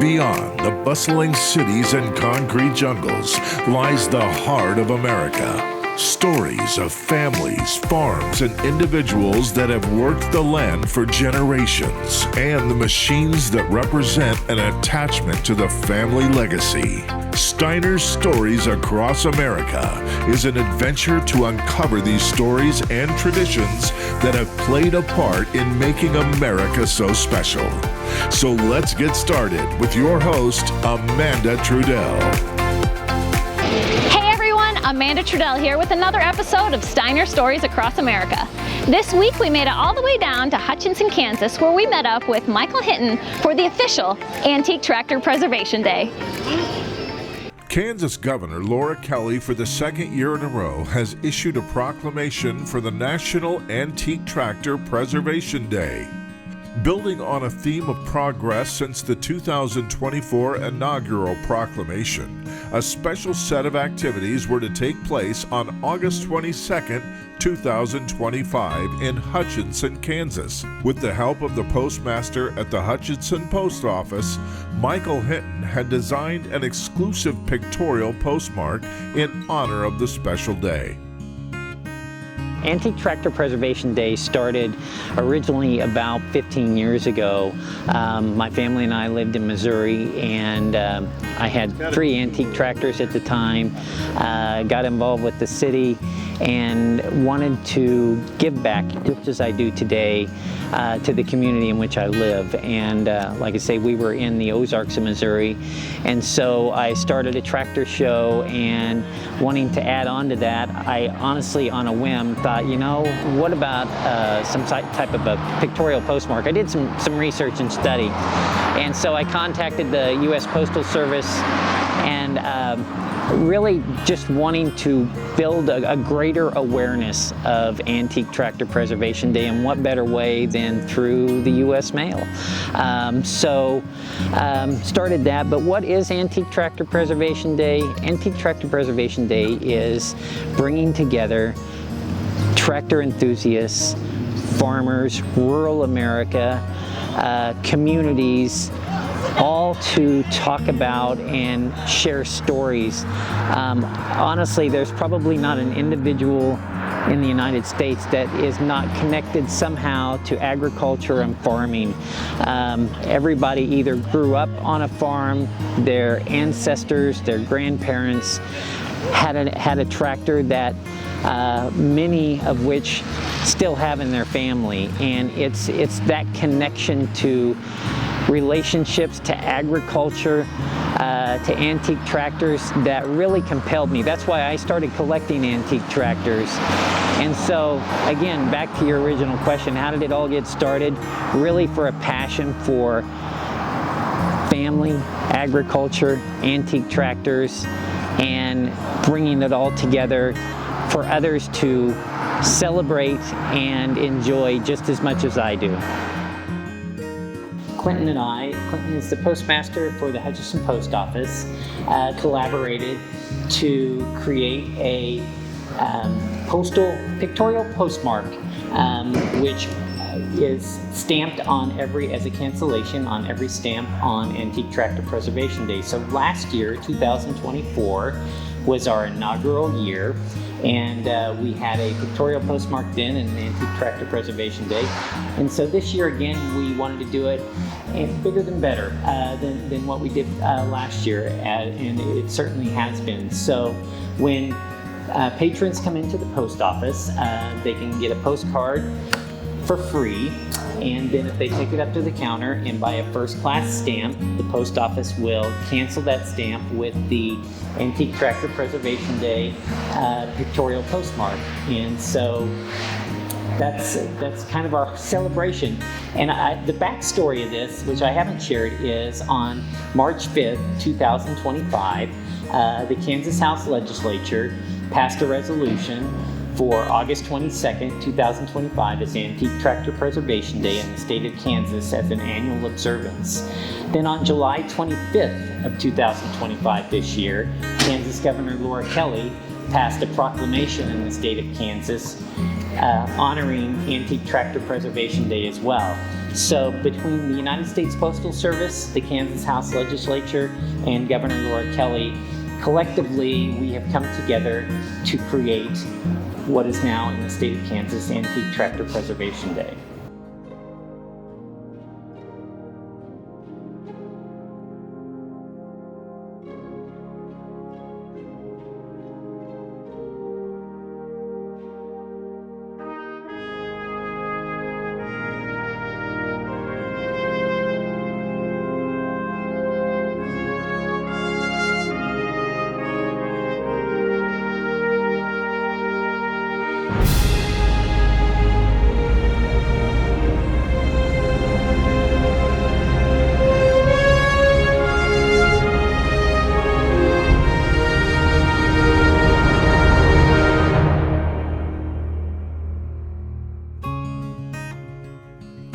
Beyond the bustling cities and concrete jungles lies the heart of America. Stories of families, farms, and individuals that have worked the land for generations, and the machines that represent an attachment to the family legacy. Steiner Stories Across America is an adventure to uncover these stories and traditions that have played a part in making America so special. So let's get started with your host, Amanda Trudell. Amanda Trudell here with another episode of Steiner Stories Across America. This week we made it all the way down to Hutchinson, Kansas, where we met up with Michael Hinton for the official Antique Tractor Preservation Day. Kansas Governor Laura Kelly, for the second year in a row, has issued a proclamation for the National Antique Tractor Preservation Day. Building on a theme of progress since the 2024 inaugural proclamation, a special set of activities were to take place on August 22, 2025 in Hutchinson, Kansas. With the help of the postmaster at the Hutchinson Post Office, Michael Hinton had designed an exclusive pictorial postmark in honor of the special day. Antique Tractor Preservation Day started originally about 15 years ago. My family and I lived in Missouri, and I had 3 antique tractors at the time. Got involved with the city and wanted to give back, just as I do today, to the community in which I live. And like I say, we were in the Ozarks of Missouri, and so I started a tractor show, and wanting to add on to that, I honestly, on a whim, thought, you know, what about some type of a pictorial postmark? I did some research and study, and so I contacted the U.S. Postal Service, and really just wanting to build a greater awareness of Antique Tractor Preservation Day, and what better way than through the U.S. mail. Started that, but what is Antique Tractor Preservation Day? Antique Tractor Preservation Day is bringing together tractor enthusiasts, farmers, rural America, communities, all to talk about and share stories. Honestly, there's probably not an individual in the United States that is not connected somehow to agriculture and farming. Everybody either grew up on a farm, their ancestors, their grandparents had a tractor that many of which still have in their family, and it's that connection to relationships, to agriculture, to antique tractors that really compelled me. That's why I started collecting antique tractors. And so, again, back to your original question, how did it all get started? Really for a passion for family, agriculture, antique tractors, and bringing it all together for others to celebrate and enjoy just as much as I do. Clinton is the postmaster for the Hutchinson Post Office, collaborated to create a postal pictorial postmark, which is stamped on as a cancellation on every stamp on Antique Tractor Preservation Day. So last year, 2024, was our inaugural year, and we had a pictorial postmark then and an Antique Tractor Preservation Day. And so this year again, we wanted to do it bigger than better than what we did last year, and it certainly has been. So when patrons come into the post office, they can get a postcard for free, and then if they take it up to the counter and buy a first-class stamp, the post office will cancel that stamp with the Antique Tractor Preservation Day pictorial postmark. And so that's kind of our celebration. And the backstory of this, which I haven't shared, is on March 5th, 2025, the Kansas House Legislature passed a resolution for August 22nd, 2025 as Antique Tractor Preservation Day in the state of Kansas as an annual observance. Then on July 25th of 2025 this year, Kansas Governor Laura Kelly passed a proclamation in the state of Kansas honoring Antique Tractor Preservation Day as well. So between the United States Postal Service, the Kansas House Legislature, and Governor Laura Kelly, collectively we have come together to create what is now in the state of Kansas Antique Tractor Preservation Day.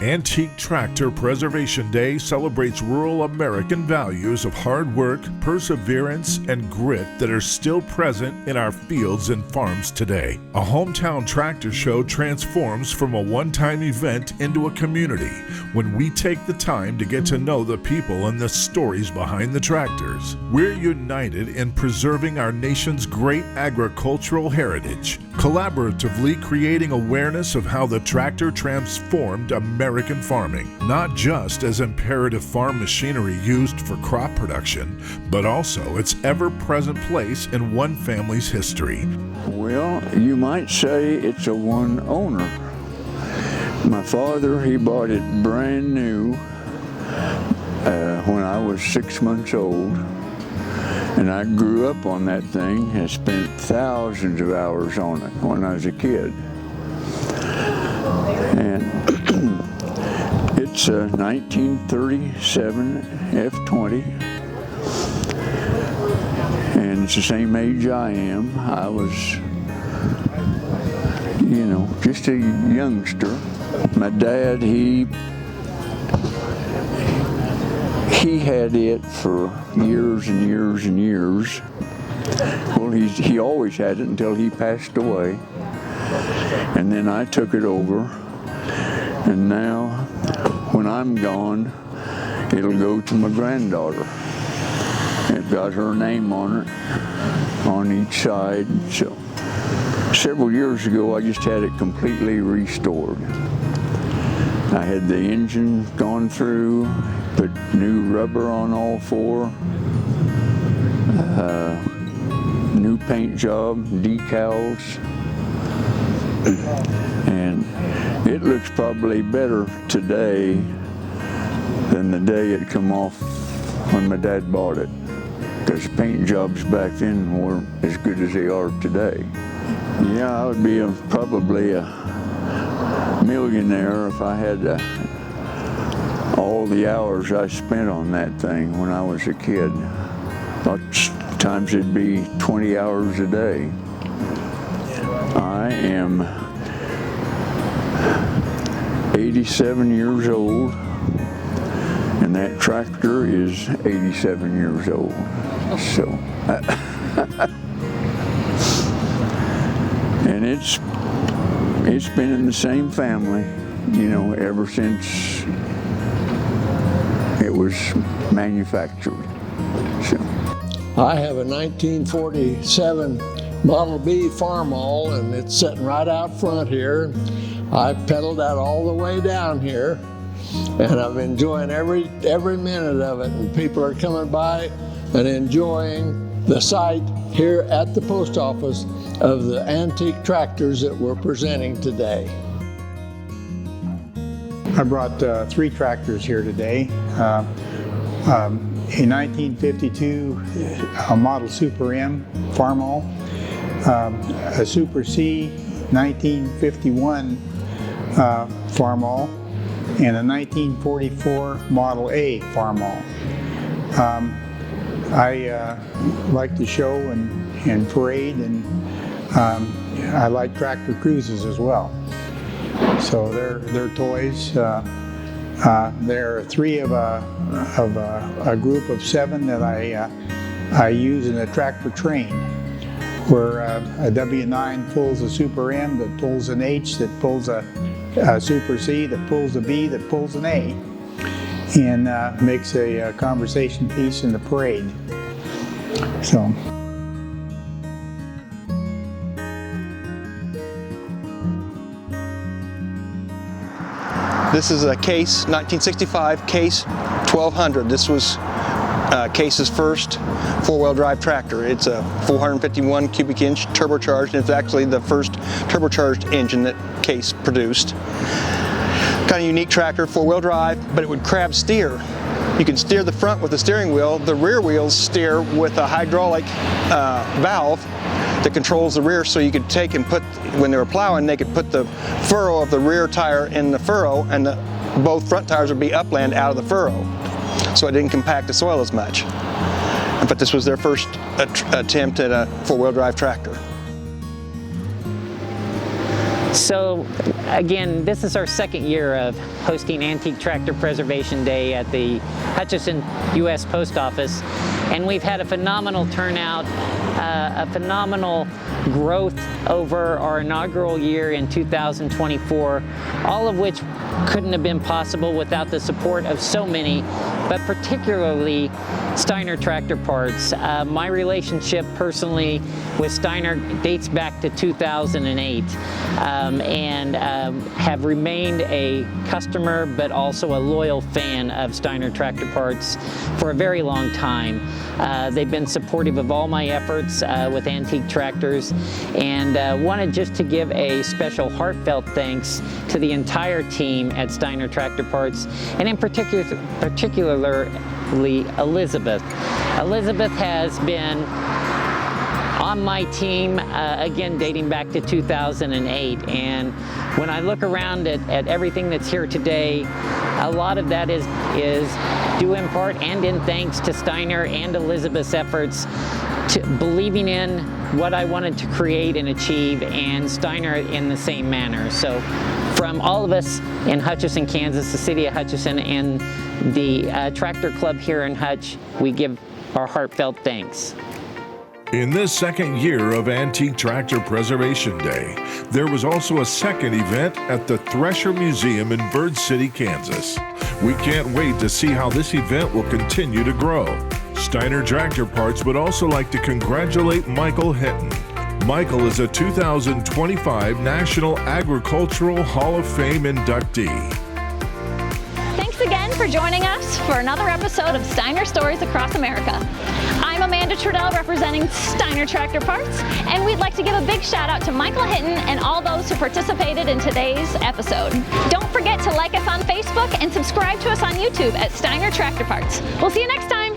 Antique Tractor Preservation Day celebrates rural American values of hard work, perseverance, and grit that are still present in our fields and farms today. A hometown tractor show transforms from a one-time event into a community when we take the time to get to know the people and the stories behind the tractors. We're united in preserving our nation's great agricultural heritage, collaboratively creating awareness of how the tractor transformed American farming, not just as imperative farm machinery used for crop production, but also its ever-present place in one family's history. Well, you might say it's a one owner. My father, he bought it brand new when I was 6 months old. And I grew up on that thing and spent thousands of hours on it when I was a kid. And it's a 1937 F-20. And it's the same age I am. I was, just a youngster. My dad, he had it for years and years and years. Well, he always had it until he passed away. And then I took it over. And now, when I'm gone, it'll go to my granddaughter. It got her name on it, on each side. So, several years ago, I just had it completely restored. I had the engine gone through, put new rubber on all four, new paint job, decals, and it looks probably better today than the day it come off when my dad bought it, because the paint jobs back then weren't as good as they are today. Yeah, I would be probably a millionaire if I had all the hours I spent on that thing when I was a kid. Lots of times it'd be 20 hours a day. I am 87 years old, and that tractor is 87 years old. So, and it's been in the same family, ever since it was manufactured. So. I have a 1947 Model B Farmall, and it's sitting right out front here. I pedaled that all the way down here, and I'm enjoying every minute of it, and people are coming by and enjoying the sight here at the post office of the antique tractors that we're presenting today. I brought 3 tractors here today. In 1952, a Model Super M Farmall, a Super C 1951 Farmall, and a 1944 Model A Farmall. I like to show and parade, and I like tractor cruises as well. So they're toys. There are 3 of a group of 7 that I use in a tractor train, where a W9 pulls a Super M that pulls an H that pulls a Super C that pulls a B that pulls an A, and makes a conversation piece in the parade. So. This is a Case 1965 Case 1200. This was Case's first four-wheel drive tractor. It's a 451 cubic inch turbocharged, and it's actually the first turbocharged engine that Case produced. Kind of unique tractor, four-wheel drive, but it would crab steer. You can steer the front with the steering wheel. The rear wheels steer with a hydraulic valve that controls the rear, so you could take and put, when they were plowing, they could put the furrow of the rear tire in the furrow, and both front tires would be upland out of the furrow, so it didn't compact the soil as much. But this was their first attempt at a four-wheel drive tractor. So again, this is our second year of hosting Antique Tractor Preservation Day at the Hutchinson U.S. Post Office, and we've had a phenomenal turnout, a phenomenal growth over our inaugural year in 2024, all of which couldn't have been possible without the support of so many, but particularly Steiner Tractor Parts. My relationship personally with Steiner dates back to 2008, and have remained a customer but also a loyal fan of Steiner Tractor Parts for a very long time. They've been supportive of all my efforts with antique tractors, and wanted just to give a special heartfelt thanks to the entire team at Steiner Tractor Parts, and in particularly Elizabeth. Elizabeth has been on my team, again, dating back to 2008. And when I look around at everything that's here today, a lot of that is due in part and in thanks to Steiner and Elizabeth's efforts to believing in what I wanted to create and achieve, and Steiner in the same manner. So from all of us in Hutchinson, Kansas, the city of Hutchinson, and the Tractor Club here in Hutch, we give our heartfelt thanks. In this second year of Antique Tractor Preservation Day, there was also a second event at the Thresher Museum in Bird City, Kansas. We can't wait to see how this event will continue to grow. Steiner Tractor Parts would also like to congratulate Michael Hinton. Michael is a 2025 National Agricultural Hall of Fame inductee. Thanks again for joining us for another episode of Steiner Stories Across America. I'm Amanda Trudell representing Steiner Tractor Parts, and we'd like to give a big shout out to Michael Hinton and all those who participated in today's episode. Don't forget to like us on Facebook and subscribe to us on YouTube at Steiner Tractor Parts. We'll see you next time.